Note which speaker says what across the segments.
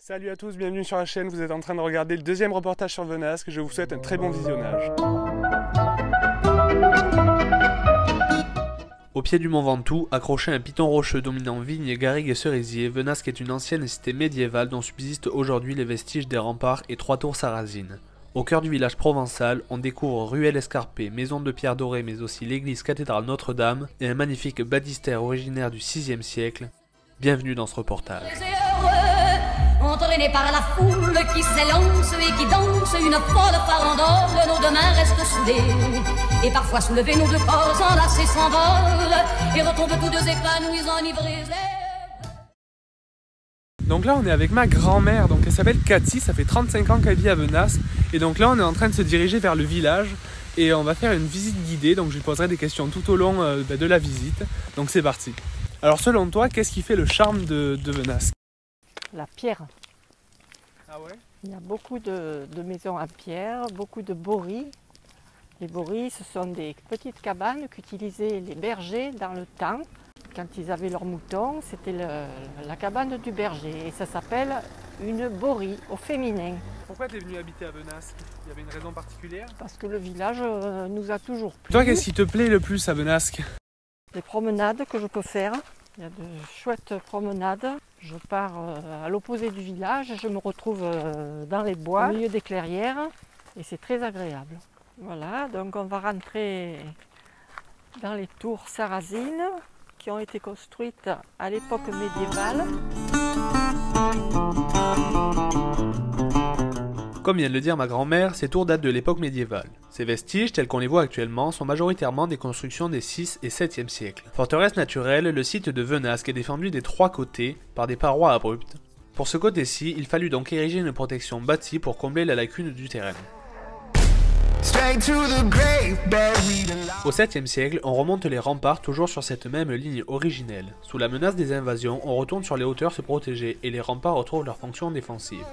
Speaker 1: Salut à tous, bienvenue sur la chaîne, vous êtes en train de regarder le deuxième reportage sur Venasque, je vous souhaite un très bon visionnage.
Speaker 2: Au pied du mont Ventoux, accroché à un piton rocheux dominant vignes, garrigues et cerisiers, Venasque est une ancienne cité médiévale dont subsistent aujourd'hui les vestiges des remparts et 3 tours sarrasines. Au cœur du village provençal, on découvre ruelles escarpées, maisons de pierre dorée mais aussi l'église cathédrale Notre-Dame et un magnifique baptistère originaire du VIe siècle. Bienvenue dans ce reportage.
Speaker 3: Entraînés par la foule qui s'élance et qui danse une folle farandole, nos deux mains restent soudées. Et parfois soulevés, nos deux corps enlacés s'envolent et retombent tous deux épanouis, enivrés.
Speaker 1: Donc là on est avec ma grand-mère, donc elle s'appelle Cathy, ça fait 35 ans qu'elle vit à Venasque. Et donc là on est en train de se diriger vers le village et on va faire une visite guidée, donc je lui poserai des questions tout au long de la visite. Donc c'est parti. Alors selon toi, qu'est-ce qui fait le charme de Venasque?
Speaker 4: La pierre.
Speaker 1: Ah ouais?
Speaker 4: Il y a beaucoup de maisons en pierre, beaucoup de boris. Les boris, ce sont des petites cabanes qu'utilisaient les bergers dans le temps. Quand ils avaient leurs moutons, c'était la cabane du berger et ça s'appelle une borie au féminin.
Speaker 1: Pourquoi tu es venu habiter à Venasque? Il y avait une raison particulière?
Speaker 4: Parce que le village nous a toujours plu.
Speaker 1: Toi, qu'est-ce qui te plaît le plus à Venasque?
Speaker 4: Les promenades que je peux faire. Il y a de chouettes promenades. Je pars à l'opposé du village, je me retrouve dans les bois, au milieu des clairières, et c'est très agréable. Voilà, donc on va rentrer dans les tours sarrasines qui ont été construites à l'époque médiévale.
Speaker 2: Comme vient de le dire ma grand-mère, ces tours datent de l'époque médiévale. Ces vestiges, tels qu'on les voit actuellement, sont majoritairement des constructions des 6 et 7e siècles. Forteresse naturelle, le site de Venasque est défendu des 3 côtés par des parois abruptes. Pour ce côté-ci, il fallut donc ériger une protection bâtie pour combler la lacune du terrain. Au 7e siècle, on remonte les remparts toujours sur cette même ligne originelle. Sous la menace des invasions, on retourne sur les hauteurs se protéger et les remparts retrouvent leur fonction défensive.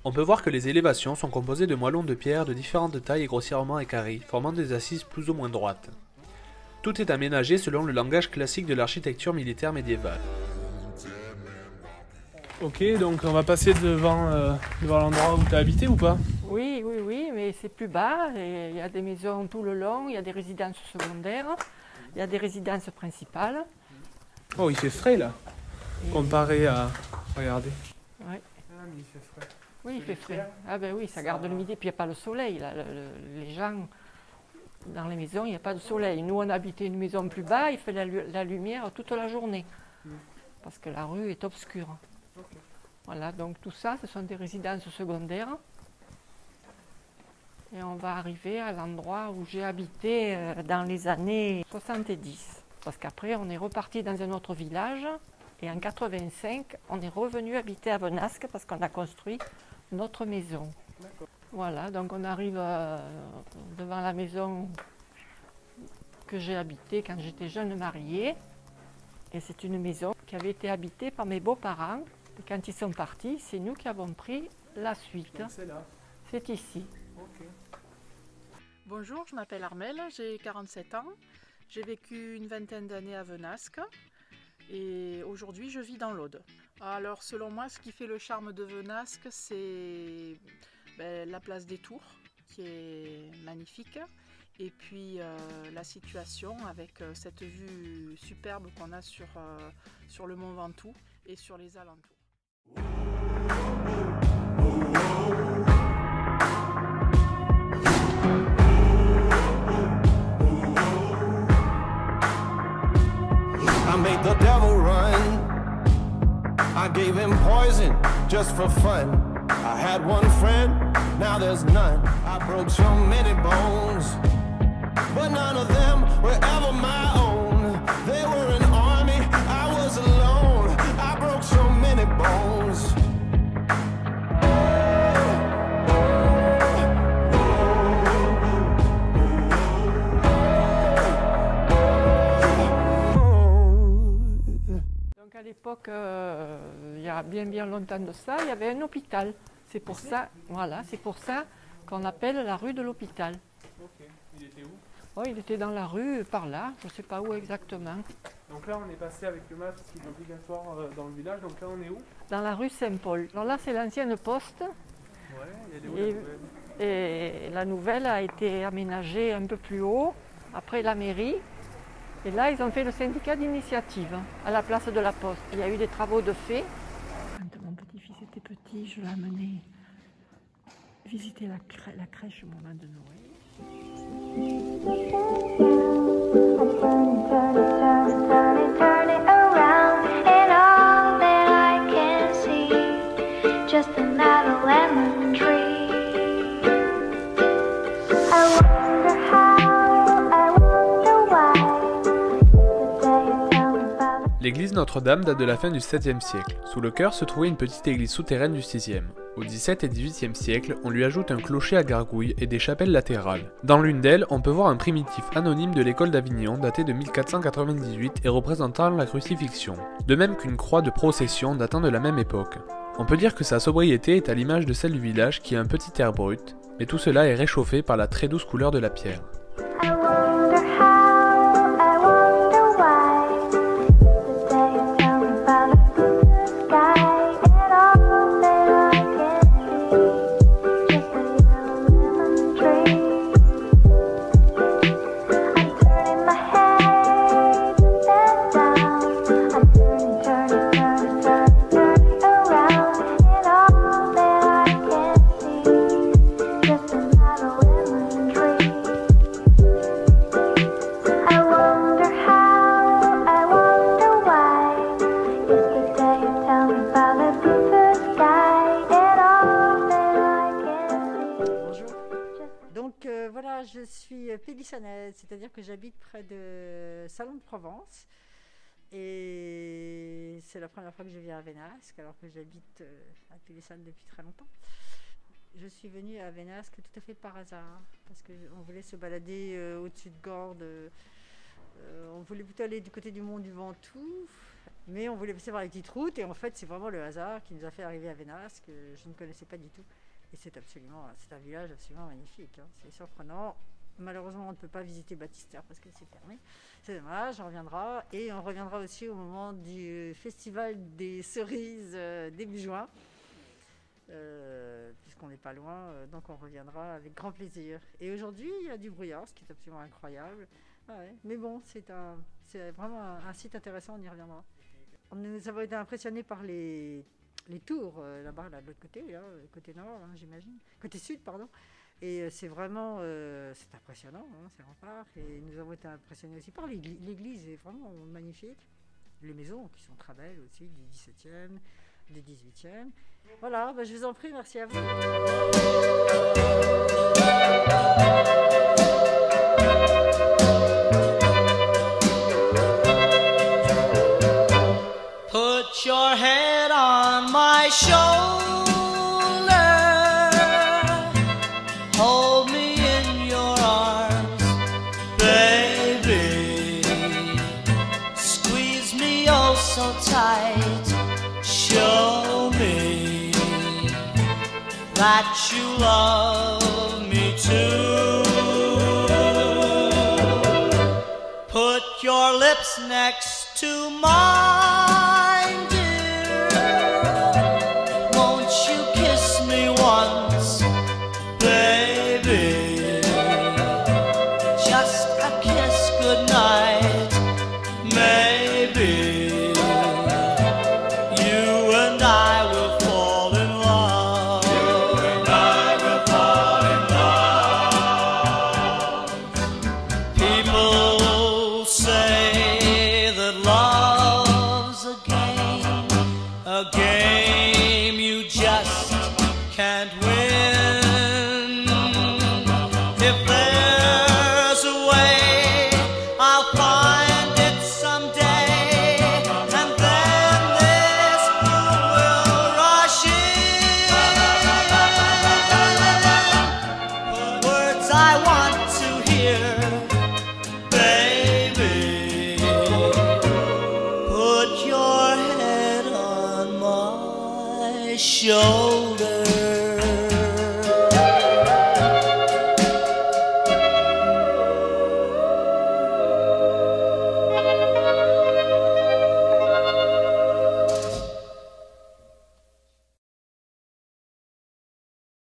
Speaker 2: On peut voir que les élévations sont composées de moellons de pierre de différentes tailles et grossièrement équarris, formant des assises plus ou moins droites. Tout est aménagé selon le langage classique de l'architecture militaire médiévale.
Speaker 1: Ok, donc on va passer devant l'endroit où tu as habité ou pas?
Speaker 4: Oui, mais c'est plus bas, et il y a des maisons tout le long, il y a des résidences secondaires, il y a des résidences principales.
Speaker 1: Oh, il fait frais là, comparé à... Regardez.
Speaker 4: Ouais.
Speaker 1: Ah, mais il fait frais.
Speaker 4: Oui, il fait frais. Ah ben oui, ça garde le midi, puis il n'y a pas le soleil. Là. Les gens, dans les maisons, il n'y a pas de soleil. Nous, on habitait une maison plus bas, il fait la lumière toute la journée, parce que la rue est obscure.
Speaker 1: Okay.
Speaker 4: Voilà, donc tout ça, ce sont des résidences secondaires. Et on va arriver à l'endroit où j'ai habité dans les années 70. Parce qu'après, on est reparti dans un autre village. Et en 85, on est revenu habiter à Venasque parce qu'on a construit notre maison. Voilà, donc on arrive devant la maison que j'ai habitée quand j'étais jeune mariée. Et c'est une maison qui avait été habitée par mes beaux-parents. Et quand ils sont partis, c'est nous qui avons pris la suite.
Speaker 1: C'est là.
Speaker 4: C'est ici.
Speaker 1: Okay.
Speaker 5: Bonjour, je m'appelle Armelle, j'ai 47 ans. J'ai vécu une vingtaine d'années à Venasque. Et aujourd'hui, je vis dans l'Aude. Alors, selon moi, ce qui fait le charme de Venasque, c'est la place des Tours, qui est magnifique. Et puis, la situation avec cette vue superbe qu'on a sur le mont Ventoux et sur les alentours.
Speaker 6: I made the devil run. I gave him poison just for fun. I had one friend, now there's none. I broke so many bones, but none of them were ever my own. They were an army, I was alone. I broke so many bones.
Speaker 4: À l'époque, il y a bien longtemps de ça, il y avait un hôpital. C'est pour ça, voilà, c'est pour ça qu'on appelle la rue de l'hôpital.
Speaker 1: Ok, il était où?
Speaker 4: Oh, il était dans la rue, par là, je ne sais pas où exactement.
Speaker 1: Donc là, on est passé avec le masque qui est obligatoire dans le village. Donc là, on est où?
Speaker 4: Dans la rue Saint-Paul. Alors là, c'est l'ancienne poste.
Speaker 1: Ouais, il y a des hauts,
Speaker 4: Et la nouvelle a été aménagée un peu plus haut, après la mairie. Et là, ils ont fait le syndicat d'initiative à la place de la poste. Il y a eu des travaux de fait. Quand mon petit-fils était petit, je l'amenais visiter la crèche au moment de Noël.
Speaker 7: Turn it around, and all that I can see, just another lemon tree. I wonder how, I wonder why, the day you tell me about it.
Speaker 2: L'église Notre-Dame date de la fin du 7e siècle. Sous le chœur se trouvait une petite église souterraine du 6e. Au XVIIe et XVIIIe siècle, on lui ajoute un clocher à gargouille et des chapelles latérales. Dans l'une d'elles, on peut voir un primitif anonyme de l'école d'Avignon daté de 1498 et représentant la crucifixion, de même qu'une croix de procession datant de la même époque. On peut dire que sa sobriété est à l'image de celle du village qui a un petit air brut, mais tout cela est réchauffé par la très douce couleur de la pierre.
Speaker 7: I wonder how, I wonder why, the day you tell me about the blue sky, and all that I can see, just a yellow lemon tree. I'm turning my head and down, I'm turning around, and all that I can see, just another lemon tree. I wonder how, I wonder why, yesterday you tell me about the blue sky, and all that I can see.
Speaker 8: Bonjour. Donc voilà, je suis pélissanaise, c'est-à-dire que j'habite près de Salon de Provence. Et c'est la première fois que je viens à Vénasque, alors que j'habite à Pélissane depuis très longtemps. Je suis venue à Vénasque tout à fait par hasard, parce qu'on voulait se balader au-dessus de Gordes. On voulait plutôt aller du côté du Mont du Ventoux, mais on voulait passer par les petites routes. Et en fait, c'est vraiment le hasard qui nous a fait arriver à Vénasque. Je ne connaissais pas du tout. Et c'est un village absolument magnifique, hein. C'est surprenant. Malheureusement, on ne peut pas visiter Baptistère parce que c'est fermé. C'est dommage, on reviendra. Et on reviendra aussi au moment du festival des cerises début juin. Puisqu'on n'est pas loin, donc on reviendra avec grand plaisir. Et aujourd'hui, il y a du brouillard, ce qui est absolument incroyable. Ouais. Mais bon, c'est vraiment un site intéressant, on y reviendra. Nous avons été impressionnés par les tours là-bas, là, de l'autre côté, là, côté nord, hein, j'imagine. Côté sud, pardon. Et c'est vraiment c'est impressionnant, hein, ces remparts. Et nous avons été impressionnés aussi par l'église. L'église est vraiment magnifique. Les maisons qui sont très belles aussi, du 17e, du 18e. Voilà, bah, je vous en prie, merci à vous.
Speaker 9: Put your head on my shoulder, hold me in your arms, baby, squeeze me oh so tight, show me that you love me too. Put your lips next to mine, dear, won't you kiss me once, baby, just a kiss goodnight, maybe you and I will fall in love. You and I will fall in love. People say that love's a game you just can't win. If there's a way, I'll find it someday, and then this moon will rush in. Words I want to hear, baby. Put your head on my shoulder.